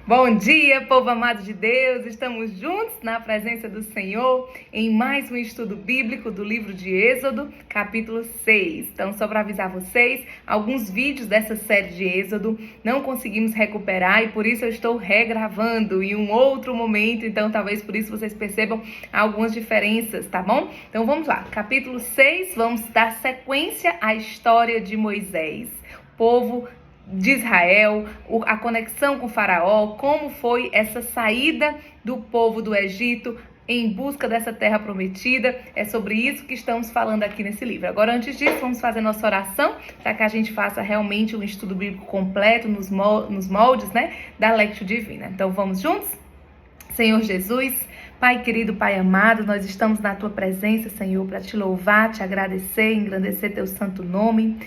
Bom dia, povo amado de Deus! Estamos juntos na presença do Senhor em mais um estudo bíblico do livro de Êxodo, capítulo 6. Então, só para avisar vocês, alguns vídeos dessa série de Êxodo não conseguimos recuperar e por isso eu estou regravando em um outro momento, então talvez por isso vocês percebam algumas diferenças, tá bom? Então vamos lá, capítulo 6, vamos dar sequência à história de Moisés. O povo de Israel, a conexão com Faraó, como foi essa saída do povo do Egito em busca dessa terra prometida. É sobre isso que estamos falando aqui nesse livro. Agora, antes disso, vamos fazer nossa oração, para que a gente faça realmente um estudo bíblico completo nos moldes, da Lectio Divina. Então, vamos juntos? Senhor Jesus, Pai querido, Pai amado, nós estamos na Tua presença, Senhor, para Te louvar, Te agradecer, engrandecer Teu santo nome.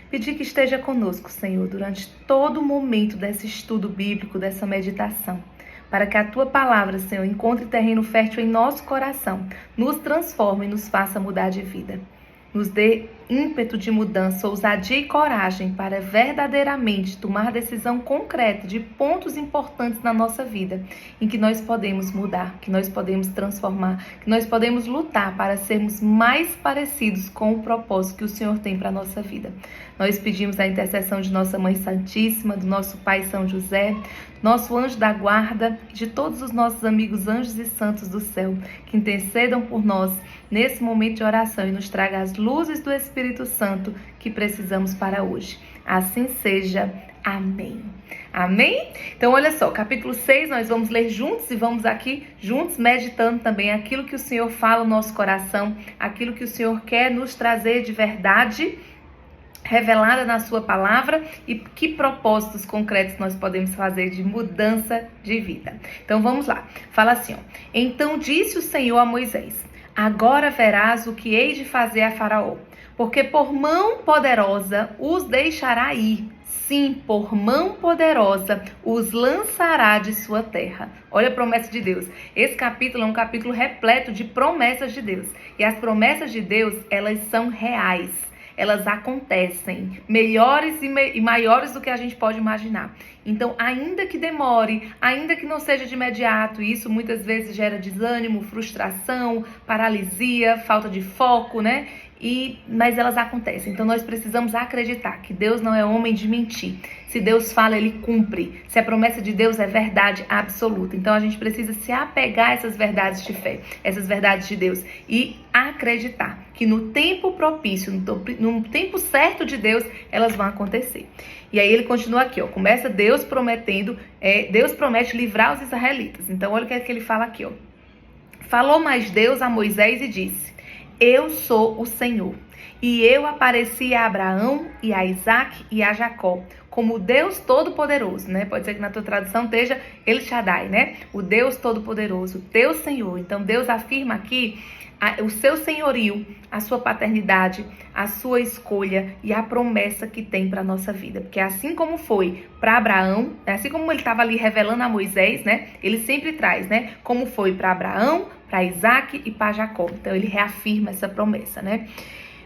Pedir que esteja conosco, Senhor, durante todo o momento desse estudo bíblico, dessa meditação, para que a Tua palavra, Senhor, encontre terreno fértil em nosso coração, nos transforme e nos faça mudar de vida. Nos dê ímpeto de mudança, ousadia e coragem para verdadeiramente tomar decisão concreta de pontos importantes na nossa vida, em que nós podemos mudar, que nós podemos transformar, que nós podemos lutar para sermos mais parecidos com o propósito que o Senhor tem para a nossa vida. Nós pedimos a intercessão de nossa Mãe Santíssima, do nosso Pai São José, nosso anjo da guarda, de todos os nossos amigos anjos e santos do céu, que intercedam por nós nesse momento de oração e nos traga as luzes do Espírito Santo que precisamos para hoje. Assim seja. Amém. Amém? Então, olha só, capítulo 6, nós vamos ler juntos e vamos aqui juntos meditando também aquilo que o Senhor fala no nosso coração, aquilo que o Senhor quer nos trazer de verdade revelada na sua palavra e que propósitos concretos nós podemos fazer de mudança de vida. Então, vamos lá. Fala assim, ó. Então disse o Senhor a Moisés: agora verás o que hei de fazer a Faraó, porque por mão poderosa os deixará ir. Sim, por mão poderosa os lançará de sua terra. Olha a promessa de Deus. Esse capítulo é um capítulo repleto de promessas de Deus. E as promessas de Deus, elas são reais. Elas acontecem, melhores e maiores do que a gente pode imaginar. Então, ainda que demore, ainda que não seja de imediato, isso muitas vezes gera desânimo, frustração, paralisia, falta de foco, mas elas acontecem. Então, nós precisamos acreditar que Deus não é homem de mentir. Se Deus fala, Ele cumpre. Se a promessa de Deus é verdade absoluta. Então, a gente precisa se apegar a essas verdades de fé, essas verdades de Deus, e acreditar que no tempo propício, no tempo certo de Deus, elas vão acontecer. E aí ele continua aqui, ó. Começa Deus prometendo, Deus promete livrar os israelitas. Então, olha o que é que ele fala aqui, ó. Falou mais Deus a Moisés e disse: eu sou o Senhor, e eu apareci a Abraão e a Isaac e a Jacó como Deus Todo-Poderoso, Pode ser que na tua tradução esteja El Shaddai, O Deus Todo-Poderoso, teu Senhor. Então Deus afirma aqui o seu senhorio, a sua paternidade, a sua escolha e a promessa que tem para a nossa vida. Porque assim como foi para Abraão, assim como ele estava ali revelando a Moisés, ele sempre traz, como foi para Abraão, para Isaac e para Jacó. Então ele reafirma essa promessa,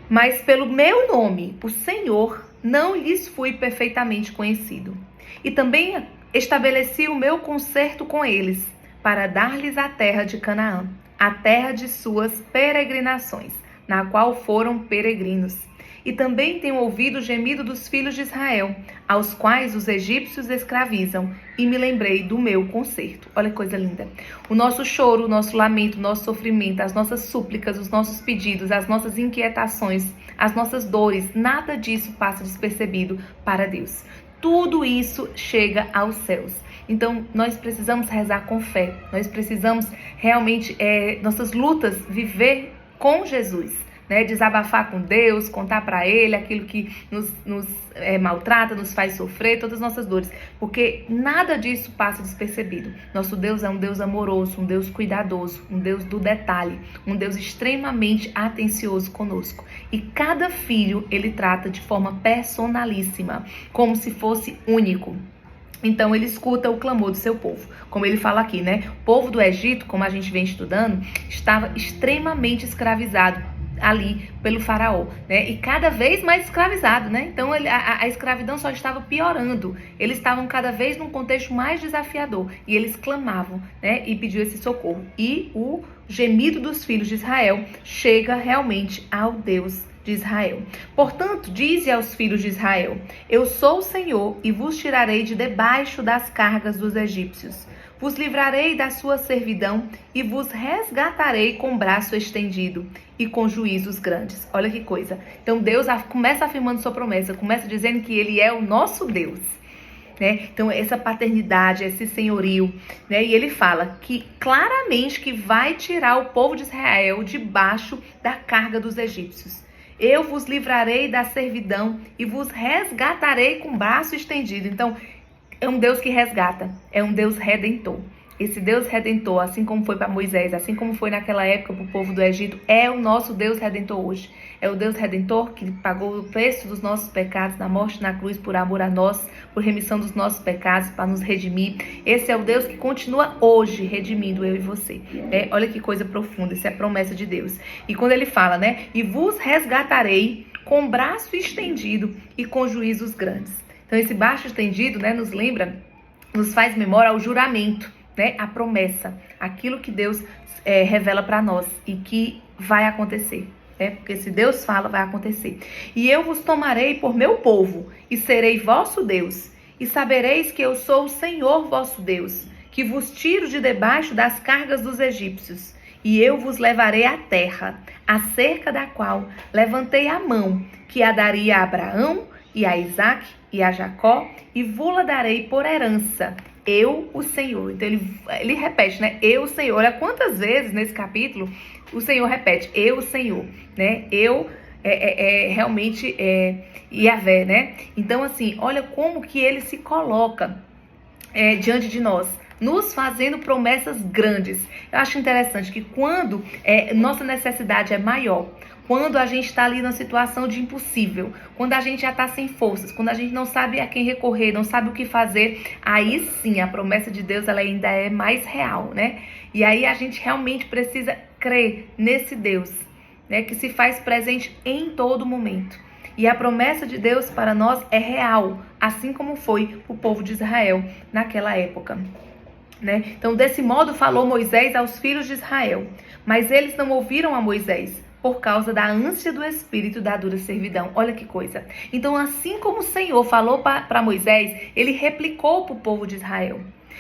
Mas pelo meu nome, o Senhor, não lhes fui perfeitamente conhecido. E também estabeleci o meu concerto com eles, para dar-lhes a terra de Canaã, a terra de suas peregrinações, na qual foram peregrinos. E também tenho ouvido o gemido dos filhos de Israel, aos quais os egípcios escravizam, e me lembrei do meu concerto. Olha que coisa linda. O nosso choro, o nosso lamento, o nosso sofrimento, as nossas súplicas, os nossos pedidos, as nossas inquietações, as nossas dores, nada disso passa despercebido para Deus. Tudo isso chega aos céus. Então, nós precisamos rezar com fé. Nós precisamos realmente, nossas lutas, viver com Jesus. Desabafar com Deus, contar para Ele aquilo que nos maltrata, nos faz sofrer, todas as nossas dores. Porque nada disso passa despercebido. Nosso Deus é um Deus amoroso, um Deus cuidadoso, um Deus do detalhe, um Deus extremamente atencioso conosco. E cada filho Ele trata de forma personalíssima, como se fosse único. Então ele escuta o clamor do seu povo. Como ele fala aqui, O povo do Egito, como a gente vem estudando, estava extremamente escravizado. ali pelo faraó, né? E cada vez mais escravizado, né? Então a escravidão só estava piorando. Eles estavam cada vez num contexto mais desafiador e eles clamavam, né? E pediam esse socorro. E o gemido dos filhos de Israel chega realmente ao Deus de Israel. Portanto, dize aos filhos de Israel: eu sou o Senhor e vos tirarei de debaixo das cargas dos egípcios. Vos livrarei da sua servidão e vos resgatarei com braço estendido e com juízos grandes. Olha que coisa. Então Deus começa afirmando sua promessa, começa dizendo que ele é o nosso Deus, né? Então essa paternidade, esse senhorio, né? E ele fala que claramente que vai tirar o povo de Israel debaixo da carga dos egípcios. Eu vos livrarei da servidão e vos resgatarei com braço estendido. Então, é um Deus que resgata, é um Deus redentor. Esse Deus redentor, assim como foi para Moisés, assim como foi naquela época para o povo do Egito, é o nosso Deus redentor hoje. É o Deus redentor que pagou o preço dos nossos pecados na morte na cruz por amor a nós, por remissão dos nossos pecados, para nos redimir. Esse é o Deus que continua hoje redimindo eu e você. Olha que coisa profunda, isso é a promessa de Deus. E quando ele fala, né? E vos resgatarei com braço estendido e com juízos grandes. Então esse braço estendido, né, nos faz memória ao juramento, né, a promessa, aquilo que Deus revela para nós e que vai acontecer, né, porque se Deus fala, vai acontecer. E eu vos tomarei por meu povo e serei vosso Deus, e sabereis que eu sou o Senhor vosso Deus, que vos tiro de debaixo das cargas dos egípcios, e eu vos levarei à terra, acerca da qual levantei a mão, que a daria a Abraão e a Isaque e a Jacó, e vou-la darei por herança, eu, o Senhor. Então ele repete, né? Eu, o Senhor. Olha quantas vezes nesse capítulo o Senhor repete, eu, o Senhor, né? Eu realmente Yahvé, né? Então assim, olha como que ele se coloca diante de nós, nos fazendo promessas grandes. Eu acho interessante que quando nossa necessidade é maior, quando a gente está ali na situação de impossível, quando a gente já está sem forças, quando a gente não sabe a quem recorrer, não sabe o que fazer, aí sim a promessa de Deus ela ainda é mais real, né? E aí a gente realmente precisa crer nesse Deus, né, que se faz presente em todo momento. E a promessa de Deus para nós é real, assim como foi o povo de Israel naquela época, né? Então, desse modo falou Moisés aos filhos de Israel, mas eles não ouviram a Moisés, por causa da ânsia do espírito da dura servidão. Olha que coisa. Então, assim como o Senhor falou para Moisés, ele replicou para o povo de Israel.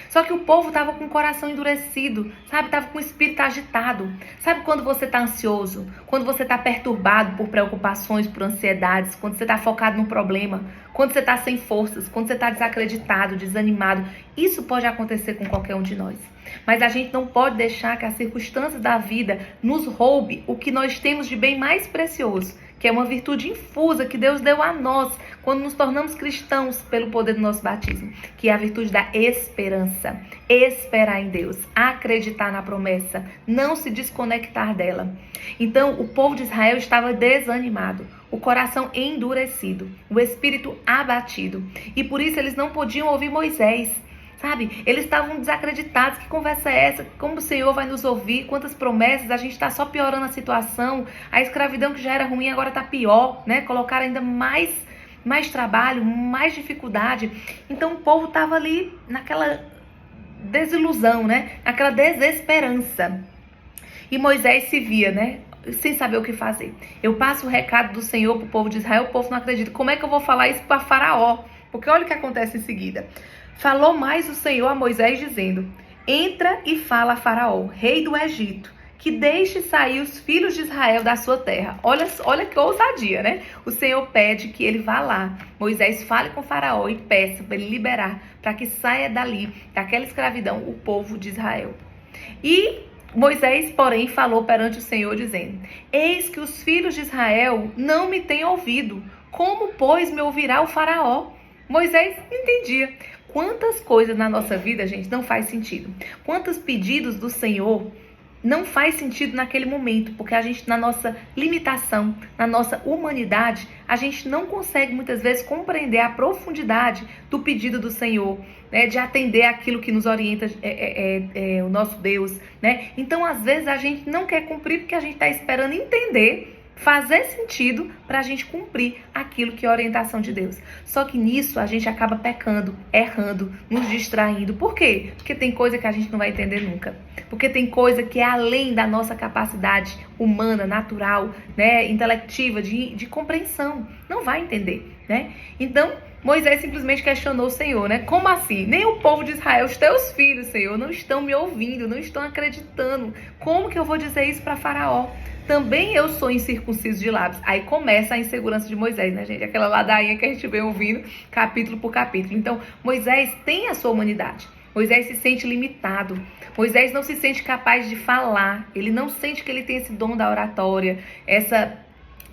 Só que o povo estava com o coração endurecido, sabe? Estava com o espírito agitado. Sabe quando você está ansioso? Quando você está perturbado por preocupações, por ansiedades? Quando você está focado no problema? Quando você está sem forças? Quando você está desacreditado, desanimado? Isso pode acontecer com qualquer um de nós. Mas a gente não pode deixar que as circunstâncias da vida nos roube o que nós temos de bem mais precioso, que é uma virtude infusa que Deus deu a nós quando nos tornamos cristãos pelo poder do nosso batismo, que é a virtude da esperança. Esperar em Deus, acreditar na promessa, não se desconectar dela. Então, o povo de Israel estava desanimado, o coração endurecido, o espírito abatido, e por isso eles não podiam ouvir Moisés. Sabe, eles estavam desacreditados. Que conversa é essa? Como o Senhor vai nos ouvir? Quantas promessas? A gente está só piorando a situação. A escravidão que já era ruim agora está pior, né? Colocaram ainda mais trabalho, mais dificuldade. Então o povo estava ali naquela desilusão, né? Naquela desesperança. E Moisés se via, né? Sem saber o que fazer. Eu passo o recado do Senhor para o povo de Israel, o povo não acredita. Como é que eu vou falar isso para Faraó? Porque olha o que acontece em seguida. Falou mais o Senhor a Moisés, dizendo: entra e fala a Faraó, rei do Egito, que deixe sair os filhos de Israel da sua terra. Olha que ousadia, né? O Senhor pede que ele vá lá. Moisés fale com Faraó e peça para ele liberar, para que saia dali, daquela escravidão, o povo de Israel. E Moisés, porém, falou perante o Senhor, dizendo: eis que os filhos de Israel não me têm ouvido. Como, pois, me ouvirá o Faraó? Moisés entendia. Quantas coisas na nossa vida, gente, não faz sentido. Quantos pedidos do Senhor não faz sentido naquele momento, porque a gente, na nossa limitação, na nossa humanidade, a gente não consegue muitas vezes compreender a profundidade do pedido do Senhor, né, de atender aquilo que nos orienta o nosso Deus, né? Então, às vezes, a gente não quer cumprir porque a gente está esperando entender, fazer sentido para a gente cumprir aquilo que é a orientação de Deus. Só que nisso a gente acaba pecando, errando, nos distraindo. Por quê? Porque tem coisa que a gente não vai entender nunca. Porque tem coisa que é além da nossa capacidade humana, natural, né, intelectiva, de compreensão. Não vai entender, né? Então, Moisés simplesmente questionou o Senhor, né? Como assim? Nem o povo de Israel, os teus filhos, Senhor, não estão me ouvindo, não estão acreditando. Como que eu vou dizer isso para Faraó? Também eu sou incircunciso de lábios. Aí começa a insegurança de Moisés, né, gente? Aquela ladainha que a gente vem ouvindo capítulo por capítulo. Então, Moisés tem a sua humanidade. Moisés se sente limitado. Moisés não se sente capaz de falar. Ele não sente que ele tem esse dom da oratória, essa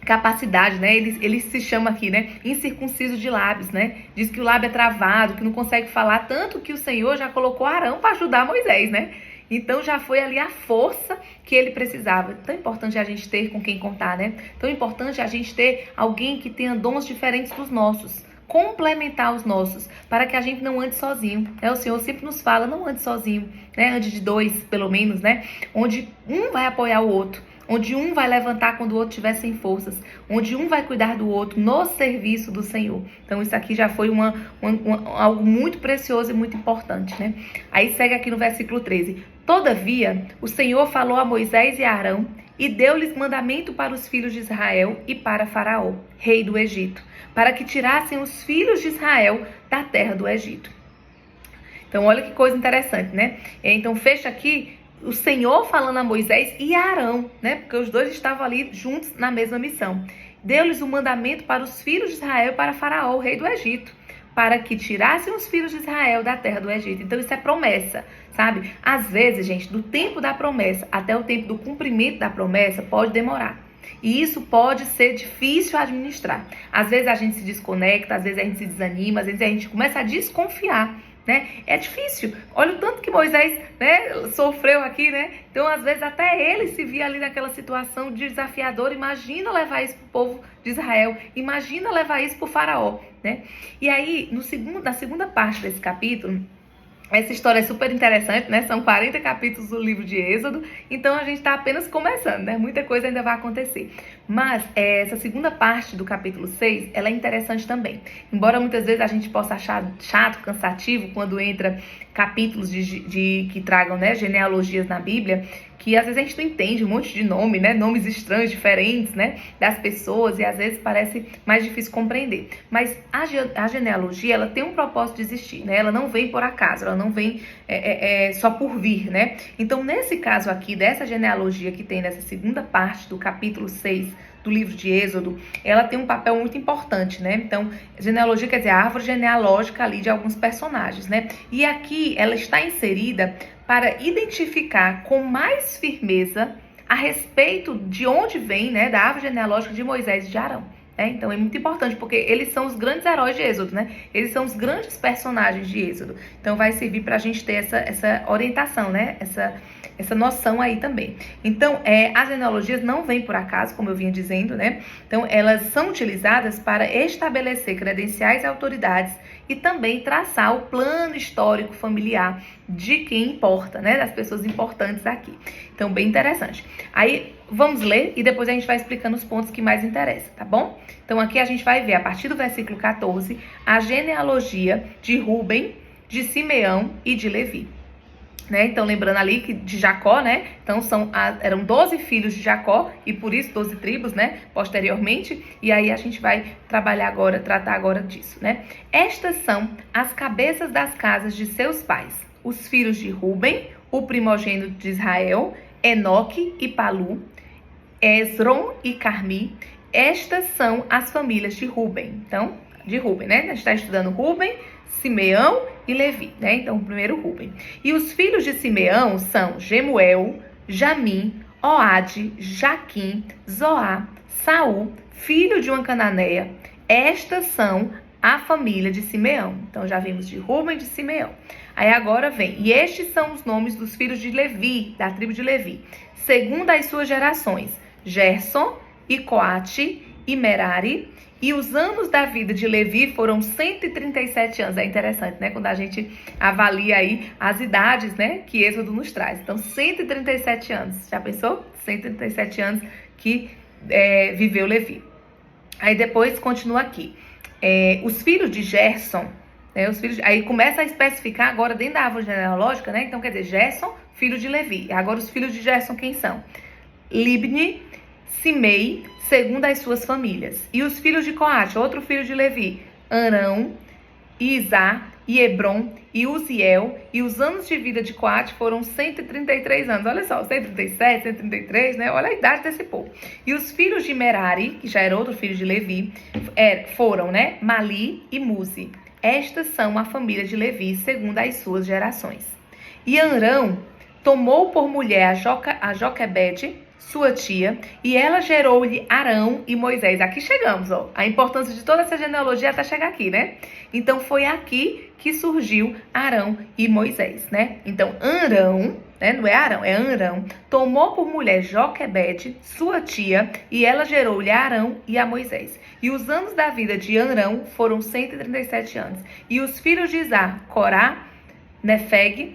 capacidade, né? Ele se chama aqui, né, incircunciso de lábios, né? Diz que o lábio é travado, que não consegue falar, tanto que o Senhor já colocou Arão para ajudar Moisés, né? Então já foi ali a força que ele precisava. Tão importante a gente ter com quem contar, né? Tão importante a gente ter alguém que tenha dons diferentes dos nossos, complementar os nossos, para que a gente não ande sozinho, né? O Senhor sempre nos fala, não ande sozinho, né? Ande de dois, pelo menos, né? Onde um vai apoiar o outro, onde um vai levantar quando o outro estiver sem forças, onde um vai cuidar do outro no serviço do Senhor. Então isso aqui já foi algo muito precioso e muito importante, né? Aí segue aqui no versículo 13. Todavia, o Senhor falou a Moisés e a Arão e deu-lhes mandamento para os filhos de Israel e para Faraó, rei do Egito, para que tirassem os filhos de Israel da terra do Egito. Então olha que coisa interessante, né? Então fecha aqui o Senhor falando a Moisés e a Arão, né? Porque os dois estavam ali juntos na mesma missão. Deu-lhes o mandamento para os filhos de Israel e para Faraó, o rei do Egito, para que tirassem os filhos de Israel da terra do Egito. Então isso é promessa, sabe? Às vezes, gente, do tempo da promessa até o tempo do cumprimento da promessa pode demorar. E isso pode ser difícil administrar. Às vezes a gente se desconecta, às vezes a gente se desanima, às vezes a gente começa a desconfiar, né? É difícil. Olha o tanto que Moisés, né, sofreu aqui, né? Então, às vezes, até ele se via ali naquela situação desafiadora. Imagina levar isso para o povo de Israel. Imagina levar isso para o faraó, né? E aí, na segunda parte desse capítulo, essa história é super interessante, né? São 40 capítulos do livro de Êxodo, então a gente está apenas começando, né? Muita coisa ainda vai acontecer. Mas essa segunda parte do capítulo 6, ela é interessante também. Embora muitas vezes a gente possa achar chato, cansativo, quando entra capítulos que tragam, né, genealogias na Bíblia, que às vezes a gente não entende um monte de nome, né? Nomes estranhos, diferentes, né? Das pessoas, e às vezes parece mais difícil compreender. Mas a genealogia, ela tem um propósito de existir, né? Ela não vem por acaso, ela não vem só por vir, né? Então, nesse caso aqui, dessa genealogia que tem nessa segunda parte do capítulo 6 do livro de Êxodo, ela tem um papel muito importante, né? Então, genealogia quer dizer a árvore genealógica ali de alguns personagens, né? E aqui ela está inserida para identificar com mais firmeza a respeito de onde vem, né, da árvore genealógica de Moisés e de Arão. Então é muito importante, porque eles são os grandes heróis de Êxodo, né? Eles são os grandes personagens de Êxodo. Então vai servir para a gente ter essa orientação, né? Essa noção aí também. Então, as genealogias não vêm por acaso, como eu vinha dizendo, né? Então, elas são utilizadas para estabelecer credenciais e autoridades e também traçar o plano histórico familiar de quem importa, né? Das pessoas importantes aqui. Então, bem interessante. Aí, vamos ler e depois a gente vai explicando os pontos que mais interessam, tá bom? Então, aqui a gente vai ver, a partir do versículo 14, a genealogia de Rúben, de Simeão e de Levi. Né? Então, lembrando ali que de Jacó, né? Então, eram 12 filhos de Jacó, e por isso 12 tribos, né? Posteriormente, e aí a gente vai tratar agora disso, né? Estas são as cabeças das casas de seus pais. Os filhos de Rúben, o primogênito de Israel, Enoque e Palu, Esrom e Carmi. Estas são as famílias de Rúben. Então, de Rúben, né? A gente está estudando Rúben, Simeão e Levi, né? Então, o primeiro Rúben. E os filhos de Simeão são Gemuel, Jamim, Oade, Jaquim, Zoá, Saul, filho de uma cananeia. Estas são a família de Simeão. Então, já vimos de Rúben e de Simeão. Aí agora vem, e estes são os nomes dos filhos de Levi, da tribo de Levi, segundo as suas gerações, Gerson, e Coate, e Merari. E os anos da vida de Levi foram 137 anos. É interessante, né? Quando a gente avalia aí as idades, né? Que Êxodo nos traz. Então, 137 anos. Já pensou? 137 anos que viveu Levi. Aí depois continua aqui. Os filhos de Gerson, aí começa a especificar agora dentro da árvore genealógica, né? Então quer dizer, Gerson, filho de Levi. Agora os filhos de Gerson quem são? Libni, Simei, segundo as suas famílias. E os filhos de Coate, outro filho de Levi, Arão, Isá, e Hebron, e Uziel, e os anos de vida de Coate foram 133 anos. Olha só, 137, 133, né? Olha a idade desse povo. E os filhos de Merari, que já era outro filho de Levi, foram, né? Mali e Muzi. Estas são a família de Levi, segundo as suas gerações. E Arão tomou por mulher a Joquebede, sua tia, e ela gerou-lhe Arão e Moisés. Aqui chegamos, ó. A importância de toda essa genealogia até chegar aqui, né? Então, foi aqui que surgiu Arão e Moisés, né? Então, Arão, né? Não é Arão, é Arão, tomou por mulher Joquebede, sua tia, e ela gerou-lhe Arão e a Moisés. E os anos da vida de Arão foram 137 anos. E os filhos de Isá, Corá, Nefeg,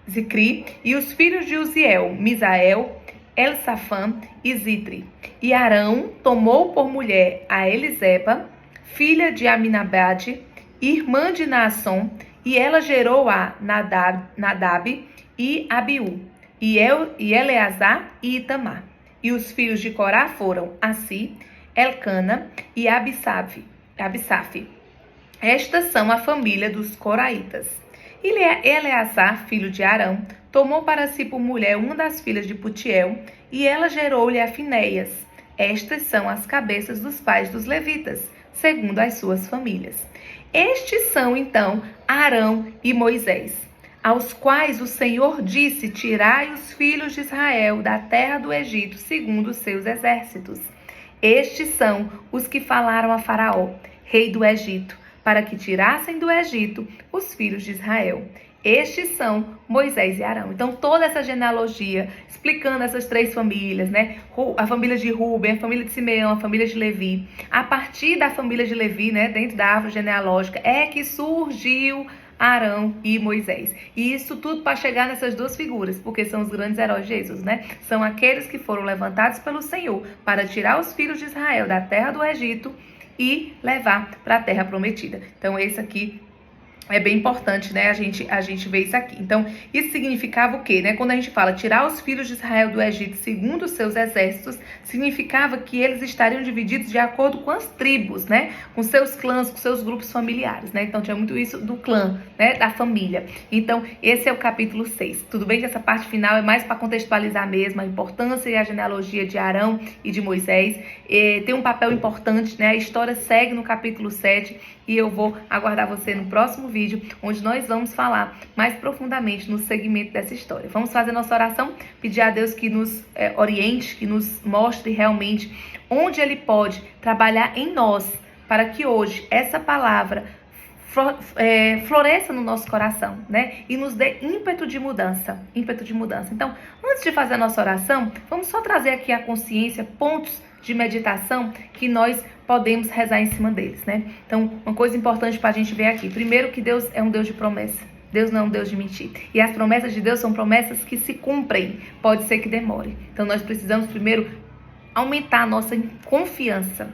Zicri, e os filhos de Uziel, Misael, Elsafã e Zitri. E Arão tomou por mulher a Eliseba, filha de Aminabade, irmã de Naasson, e ela gerou a Nadab e Abiú, e Eleazar e Itamar. E os filhos de Corá foram Assi, Elcana e Abisaf. Estas são a família dos coraitas. Eleazar, filho de Arão, tomou para si por mulher uma das filhas de Putiel, e ela gerou-lhe a Finéias. Estas são as cabeças dos pais dos levitas, segundo as suas famílias. Estes são, então, Arão e Moisés, aos quais o Senhor disse: tirai os filhos de Israel da terra do Egito, segundo os seus exércitos. Estes são os que falaram a Faraó, rei do Egito, para que tirassem do Egito os filhos de Israel. Estes são Moisés e Arão. Então, toda essa genealogia, explicando essas três famílias, né? A família de Ruben, a família de Simeão, a família de Levi. A partir da família de Levi, né? Dentro da árvore genealógica, é que surgiu Arão e Moisés. E isso tudo para chegar nessas duas figuras, porque são os grandes heróis de Jesus, né? São aqueles que foram levantados pelo Senhor para tirar os filhos de Israel da terra do Egito e levar para a terra prometida. Então, esse aqui é bem importante, né? A gente vê isso aqui. Então, isso significava o quê, né? Quando a gente fala tirar os filhos de Israel do Egito segundo os seus exércitos, significava que eles estariam divididos de acordo com as tribos, né? Com seus clãs, com seus grupos familiares, né? Então, tinha muito isso do clã, né? Da família. Então, esse é o capítulo 6. Tudo bem que essa parte final é mais para contextualizar mesmo a importância e a genealogia de Arão e de Moisés. Tem um papel importante, né? A história segue no capítulo 7 e eu vou aguardar você no próximo vídeo, onde nós vamos falar mais profundamente no segmento dessa história. Vamos fazer nossa oração, pedir a Deus que nos oriente, que nos mostre realmente onde Ele pode trabalhar em nós, para que hoje essa palavra floresça no nosso coração, né? E nos dê ímpeto de mudança. Então, antes de fazer a nossa oração, vamos só trazer aqui à consciência pontos de meditação que nós podemos rezar em cima deles, né? Então, uma coisa importante para a gente ver aqui. Primeiro, que Deus é um Deus de promessa. Deus não é um Deus de mentir. E as promessas de Deus são promessas que se cumprem. Pode ser que demore. Então, nós precisamos primeiro aumentar a nossa confiança,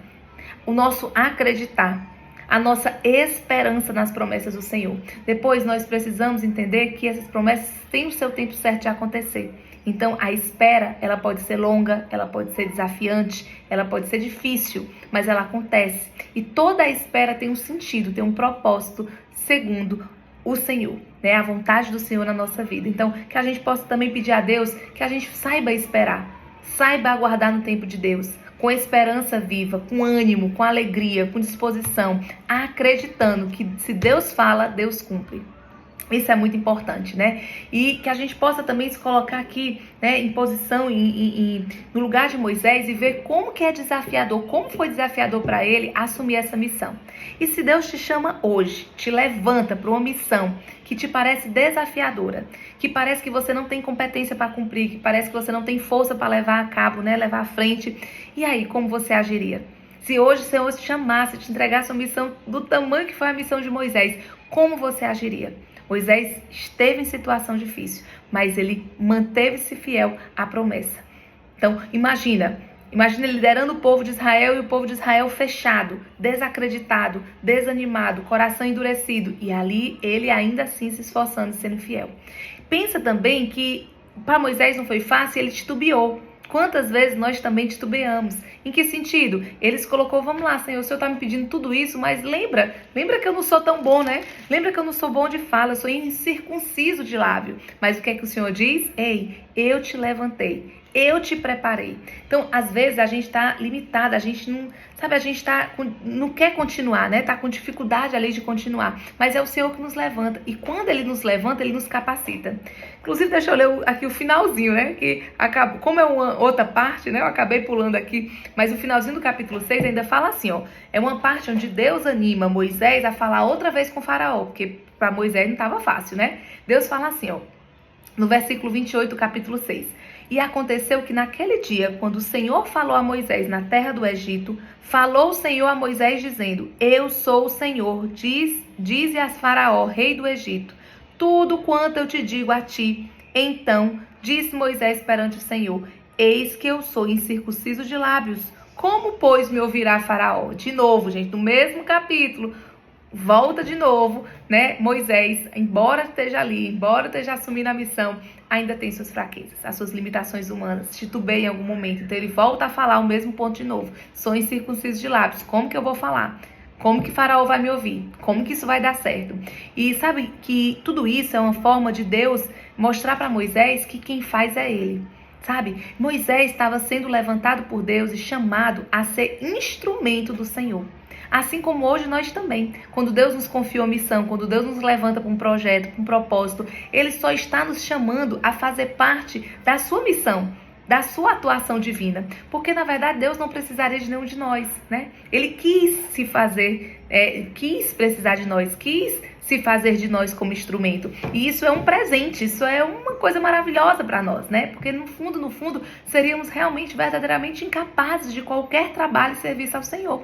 o nosso acreditar, a nossa esperança nas promessas do Senhor. Depois, nós precisamos entender que essas promessas têm o seu tempo certo de acontecer. Então, a espera, ela pode ser longa, ela pode ser desafiante, ela pode ser difícil, mas ela acontece. E toda a espera tem um sentido, tem um propósito, segundo o Senhor, né? A vontade do Senhor na nossa vida. Então, que a gente possa também pedir a Deus que a gente saiba esperar, saiba aguardar no tempo de Deus, com esperança viva, com ânimo, com alegria, com disposição, acreditando que se Deus fala, Deus cumpre. Isso é muito importante, né? E que a gente possa também se colocar aqui, né, em posição, no lugar de Moisés e ver como que é desafiador, como foi desafiador para ele assumir essa missão. E se Deus te chama hoje, te levanta para uma missão que te parece desafiadora, que parece que você não tem competência para cumprir, que parece que você não tem força para levar a cabo, né, levar à frente, e aí, como você agiria? Se hoje o Senhor te chamasse, te entregasse uma missão do tamanho que foi a missão de Moisés, como você agiria? Moisés esteve em situação difícil, mas ele manteve-se fiel à promessa. Então, imagina, Imagina ele liderando o povo de Israel e o povo de Israel fechado, desacreditado, desanimado, coração endurecido. E ali ele ainda assim se esforçando e sendo fiel. Pensa também que para Moisés não foi fácil, ele titubeou. Quantas vezes nós também titubeamos? Em que sentido? Ele se colocou, vamos lá, Senhor, o Senhor está me pedindo tudo isso, mas lembra que eu não sou tão bom, né? Lembra que eu não sou bom de fala, eu sou incircunciso de lábio. Mas o que é que o Senhor diz? Ei, eu te levantei, eu te preparei. Então, às vezes a gente está limitada, a gente não, sabe, a gente não quer continuar, né? Tá com dificuldade ali de continuar. Mas é o Senhor que nos levanta. E quando Ele nos levanta, Ele nos capacita. Inclusive, deixa eu ler aqui o finalzinho, né? Que acaba, como é uma outra parte, né? Eu acabei pulando aqui. Mas o finalzinho do capítulo 6 ainda fala assim, ó. É uma parte onde Deus anima Moisés a falar outra vez com Faraó. Porque para Moisés não estava fácil, né? Deus fala assim, ó. No versículo 28 do capítulo 6. E aconteceu que naquele dia, quando o Senhor falou a Moisés na terra do Egito, falou o Senhor a Moisés dizendo, eu sou o Senhor, dize a Faraó, rei do Egito, tudo quanto eu te digo a ti. Então disse Moisés perante o Senhor, eis que eu sou incircunciso de lábios. Como, pois, me ouvirá Faraó? De novo, gente, no mesmo capítulo, volta de novo, né? Moisés, embora esteja ali, embora esteja assumindo a missão, ainda tem suas fraquezas, as suas limitações humanas, titubeia em algum momento. Então ele volta a falar o mesmo ponto de novo. Sou incircunciso de lábios. Como que eu vou falar? Como que Faraó vai me ouvir? Como que isso vai dar certo? E sabe que tudo isso é uma forma de Deus mostrar para Moisés que quem faz é ele. Sabe? Moisés estava sendo levantado por Deus e chamado a ser instrumento do Senhor. Assim como hoje nós também. Quando Deus nos confiou a missão, quando Deus nos levanta para um projeto, para um propósito, Ele só está nos chamando a fazer parte da sua missão, da sua atuação divina. Porque, na verdade, Deus não precisaria de nenhum de nós, né? Ele quis se fazer, quis precisar de nós, quis se fazer de nós como instrumento. E isso é um presente, isso é uma coisa maravilhosa para nós, né? Porque, no fundo, seríamos realmente, verdadeiramente incapazes de qualquer trabalho e serviço ao Senhor.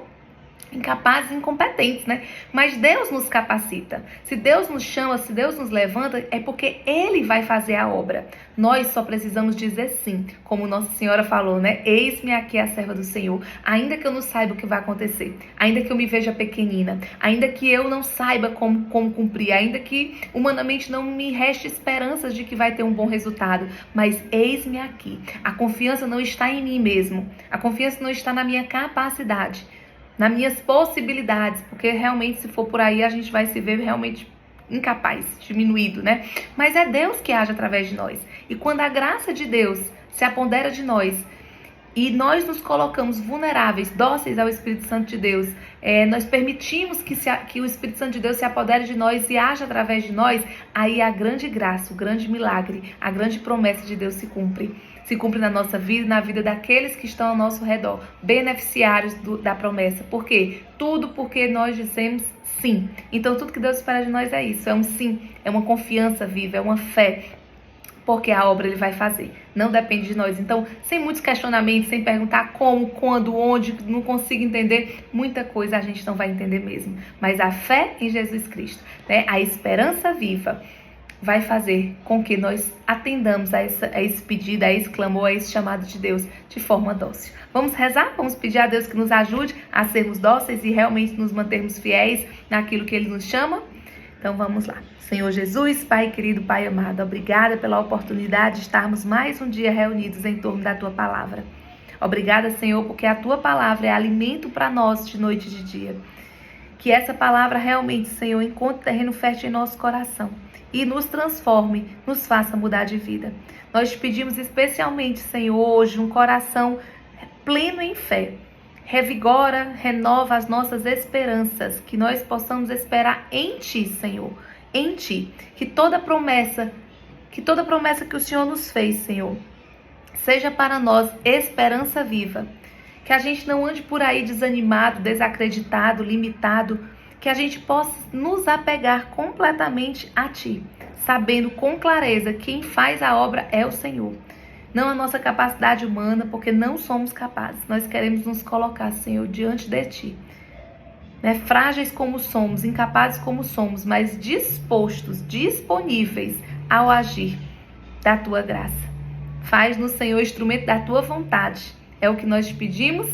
Incapazes e incompetentes, né? Mas Deus nos capacita. Se Deus nos chama, se Deus nos levanta, é porque Ele vai fazer a obra. Nós só precisamos dizer sim, como Nossa Senhora falou, né? Eis-me aqui a serva do Senhor. Ainda que eu não saiba o que vai acontecer, ainda que eu me veja pequenina, ainda que eu não saiba como cumprir, ainda que humanamente não me reste esperanças de que vai ter um bom resultado, mas eis-me aqui. A confiança não está em mim mesmo. A confiança não está na minha capacidade, nas minhas possibilidades, porque realmente se for por aí a gente vai se ver realmente incapaz, diminuído, né? Mas é Deus que age através de nós. E quando a graça de Deus se apodera de nós e nós nos colocamos vulneráveis, dóceis ao Espírito Santo de Deus, nós permitimos que o Espírito Santo de Deus se apodere de nós e age através de nós, aí a grande graça, o grande milagre, a grande promessa de Deus se cumpre. Se cumpre na nossa vida e na vida daqueles que estão ao nosso redor, beneficiários da promessa. Por quê? Tudo porque nós dizemos sim. Então, tudo que Deus espera de nós é isso, é um sim, é uma confiança viva, é uma fé, porque a obra Ele vai fazer, não depende de nós. Então, sem muitos questionamentos, sem perguntar como, quando, onde, não consigo entender, muita coisa a gente não vai entender mesmo. Mas a fé em Jesus Cristo, né? A esperança viva, vai fazer com que nós atendamos a esse pedido, a esse clamor, a esse chamado de Deus de forma dócil. Vamos rezar? Vamos pedir a Deus que nos ajude a sermos dóceis e realmente nos mantermos fiéis naquilo que Ele nos chama? Então vamos lá. Senhor Jesus, Pai querido, Pai amado, obrigada pela oportunidade de estarmos mais um dia reunidos em torno da Tua Palavra. Obrigada, Senhor, porque a Tua Palavra é alimento para nós de noite e de dia. Que essa palavra realmente, Senhor, encontre terreno fértil em nosso coração e nos transforme, nos faça mudar de vida. Nós te pedimos especialmente, Senhor, hoje um coração pleno em fé. Revigora, renova as nossas esperanças, que nós possamos esperar em Ti, Senhor, em Ti. Que toda promessa que o Senhor nos fez, Senhor, seja para nós esperança viva. Que a gente não ande por aí desanimado, desacreditado, limitado, que a gente possa nos apegar completamente a Ti, sabendo com clareza que quem faz a obra é o Senhor. Não a nossa capacidade humana, porque não somos capazes. Nós queremos nos colocar, Senhor, diante de Ti. Né? Frágeis como somos, incapazes como somos, mas dispostos, disponíveis ao agir da Tua graça. Faz-nos, Senhor, instrumento da Tua vontade. É o que nós te pedimos,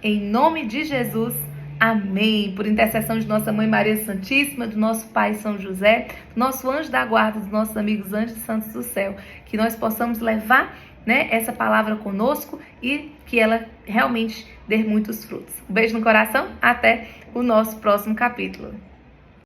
em nome de Jesus. Amém. Por intercessão de nossa Mãe Maria Santíssima, do nosso Pai São José, do nosso anjo da guarda, dos nossos amigos anjos e santos do céu, que nós possamos levar, essa palavra conosco e que ela realmente dê muitos frutos. Um beijo no coração, até o nosso próximo capítulo.